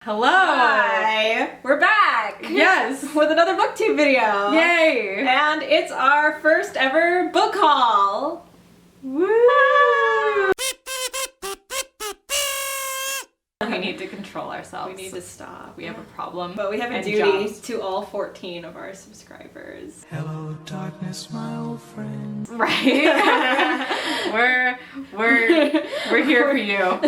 Hello! Hi! We're back! Yes! With another booktube video! Yay! And it's our first ever book haul! Woo! We need to control ourselves. We need to stop. We have a problem. But we have a and duty jobs. to all 14 of our subscribers. Hello, darkness, my old friend. Right? we're here for you.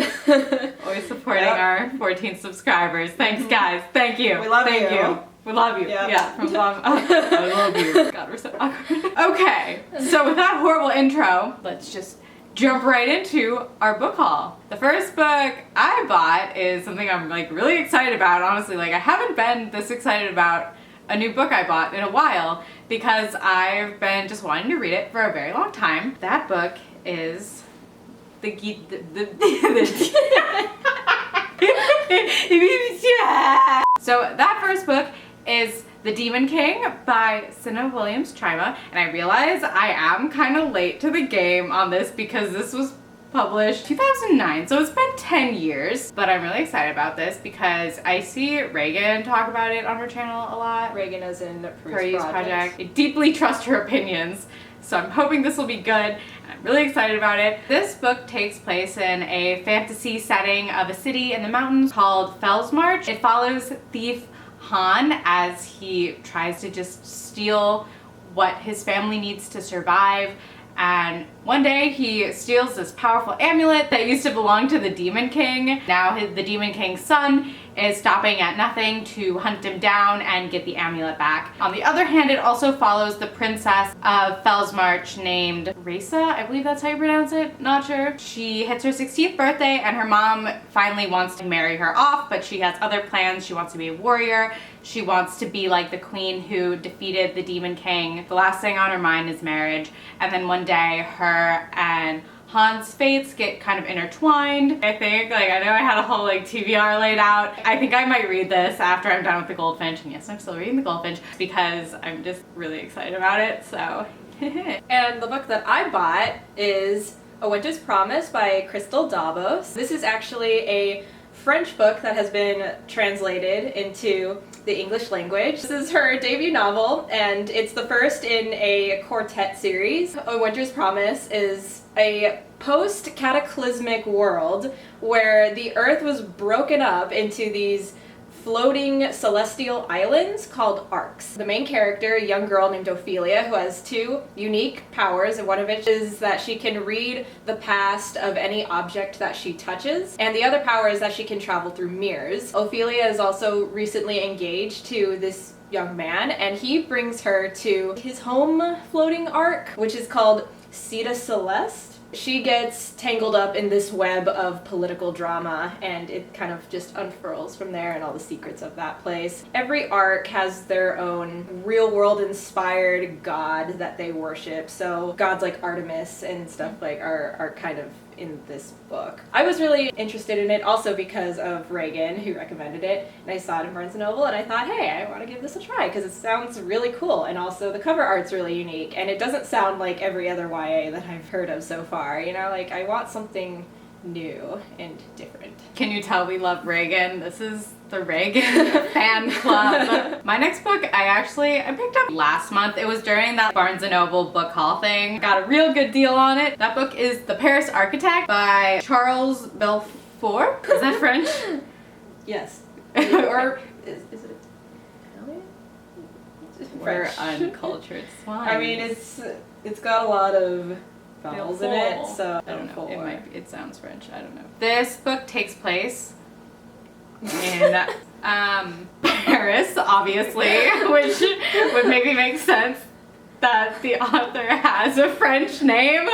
Always supporting our 14 subscribers. Thanks, guys. Thank you. We love Thank you. We love you. Yep. Yeah, from mom. I love you. God, we're so awkward. Okay, so with that horrible intro, let's just jump right into our book haul. The first book I bought is something I'm really excited about. Honestly, I haven't been this excited about a new book I bought in a while because I've been just wanting to read it for a very long time. That book is So that first book is The Demon King by Cinna Williams-Chima, and I realize I am kind of late to the game on this because this was published 2009, so it's been 10 years, but I'm really excited about this because I see Reagan talk about it on her channel a lot. Reagan as in Praise Project. I deeply trust her opinions, so I'm hoping this will be good, and I'm really excited about it. This book takes place in a fantasy setting of a city in the mountains called Fellsmarch. It follows thief Han as he tries to just steal what his family needs to survive, and one day he steals this powerful amulet that used to belong to the Demon King. Now the Demon King's son is stopping at nothing to hunt him down and get the amulet back. On the other hand, it also follows the princess of Fellsmarch named Raisa, I believe that's how you pronounce it, not sure. She hits her 16th birthday and her mom finally wants to marry her off, but she has other plans. She wants to be a warrior. She wants to be like the queen who defeated the Demon King. The last thing on her mind is marriage. And then one day her and Han's fates get kind of intertwined. I think, I know I had a whole TBR laid out. I think I might read this after I'm done with the Goldfinch, and yes, I'm still reading the Goldfinch because I'm just really excited about it, so. And the book that I bought is A Winter's Promise by Crystal Davos. This is actually a French book that has been translated into the English language. This is her debut novel, and it's the first in a quartet series. A Winter's Promise is a post-cataclysmic world where the Earth was broken up into these floating celestial islands called arcs. The main character, a young girl named Ophelia, who has two unique powers, and one of which is that she can read the past of any object that she touches, and the other power is that she can travel through mirrors. Ophelia is also recently engaged to this young man, and he brings her to his home floating arc, which is called Cita Celeste. She gets tangled up in this web of political drama, and it kind of just unfurls from there and all the secrets of that place. Every arc has their own real-world inspired god that they worship, so gods like Artemis and stuff are kind of in this book. I was really interested in it also because of Reagan, who recommended it, and I saw it in Barnes & Noble, and I thought, hey, I want to give this a try because it sounds really cool, and also the cover art's really unique, and it doesn't sound like every other YA that I've heard of so far, I want something new and different. Can you tell we love Reagan? This is the Reagan fan club. My next book I picked up last month. It was during that Barnes & Noble book haul thing. Got a real good deal on it. That book is The Paris Architect by Charles Belfort. Is that French? Yes. Or is it Italian? We're French. uncultured swine. I mean, it's got a lot of vowels in it, so I don't know. It sounds French. I don't know. This book takes place in Paris, obviously, which would maybe make sense that the author has a French name.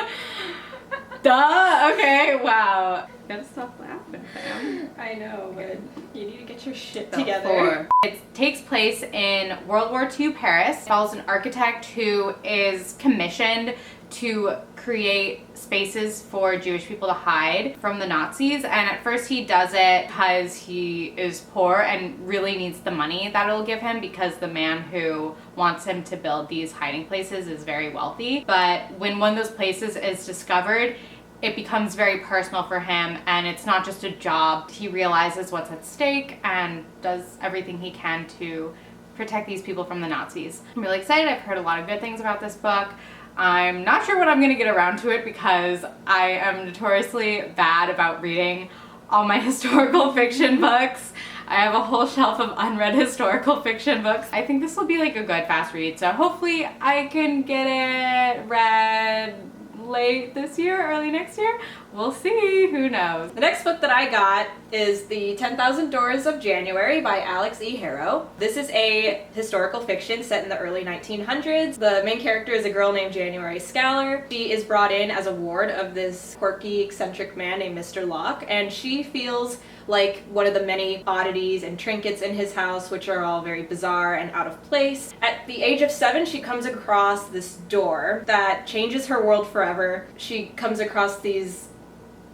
Duh. Okay. Wow. Gotta stop laughing, fam. I know, but you need to get your shit Together. together. It takes place in World War II Paris. It follows an architect who is commissioned to create spaces for Jewish people to hide from the Nazis, and at first he does it because he is poor and really needs the money that it'll give him because the man who wants him to build these hiding places is very wealthy. But when one of those places is discovered, it becomes very personal for him, and it's not just a job. He realizes what's at stake and does everything he can to protect these people from the Nazis. I'm really excited. I've heard a lot of good things about this book. I'm not sure when I'm going to get around to it because I am notoriously bad about reading all my historical fiction books. I have a whole shelf of unread historical fiction books. I think this will be like a good fast read, so hopefully I can get it read late this year, early next year. We'll see, who knows. The next book that I got is The 10,000 Doors of January by Alex E. Harrow. This is a historical fiction set in the early 1900s. The main character is a girl named January Scalar. She is brought in as a ward of this quirky, eccentric man named Mr. Locke, and she feels like one of the many oddities and trinkets in his house, which are all very bizarre and out of place. At the age of 7, she comes across this door that changes her world forever. She comes across these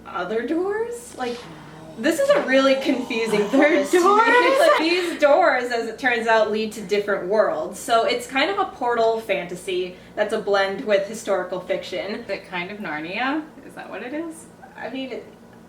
other doors? Like, this is a really confusing premise to me. Like, these doors, as it turns out, lead to different worlds. So it's kind of a portal fantasy that's a blend with historical fiction. Is it kind of Narnia? Is that what it is? I mean,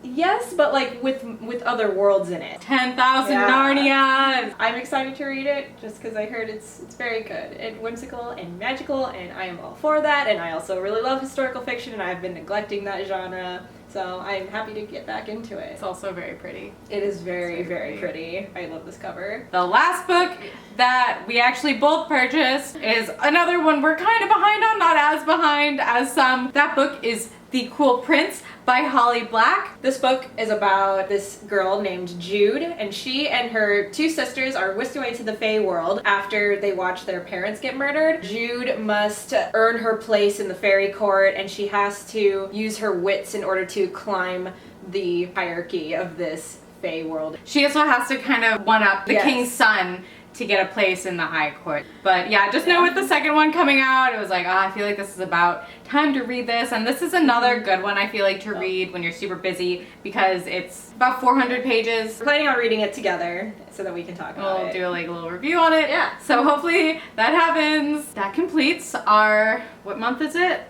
yes, but like with other worlds in it. 10,000 Yeah. Narnias! I'm excited to read it just because I heard it's very good and whimsical and magical, and I am all for that. And I also really love historical fiction, and I've been neglecting that genre, so I'm happy to get back into it. It's also very pretty. It is very, very pretty. I love this cover. The last book that we actually both purchased is another one we're kind of behind on, not as behind as some. That book is The Cool Prince by Holly Black. This book is about this girl named Jude, and she and her two sisters are whisked away to the Fey world after they watch their parents get murdered. Jude must earn her place in the fairy court, and she has to use her wits in order to climb the hierarchy of this Fey world. She also has to kind of one-up the Yes. king's son to get a place in the high court. But yeah, just know with the second one coming out, it was like, I feel like this is about time to read this. And this is another good one I feel like to read when you're super busy because it's about 400 pages. We're planning on reading it together so that we can talk about We'll it. do like a little review on it. Yeah. So hopefully that happens. That completes our, what month is it?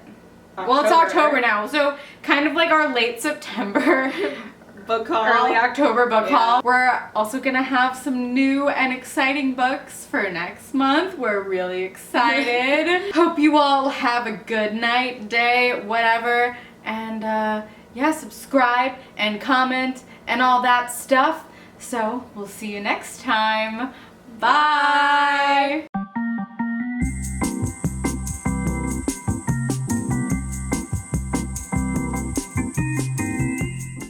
Well, it's October now. So kind of like our late September book haul. early October book Yeah. haul. We're also gonna have some new and exciting books for next month. We're really excited. Hope you all have a good night, day, whatever. And yeah, subscribe and comment and all that stuff. So we'll see you next time. Bye!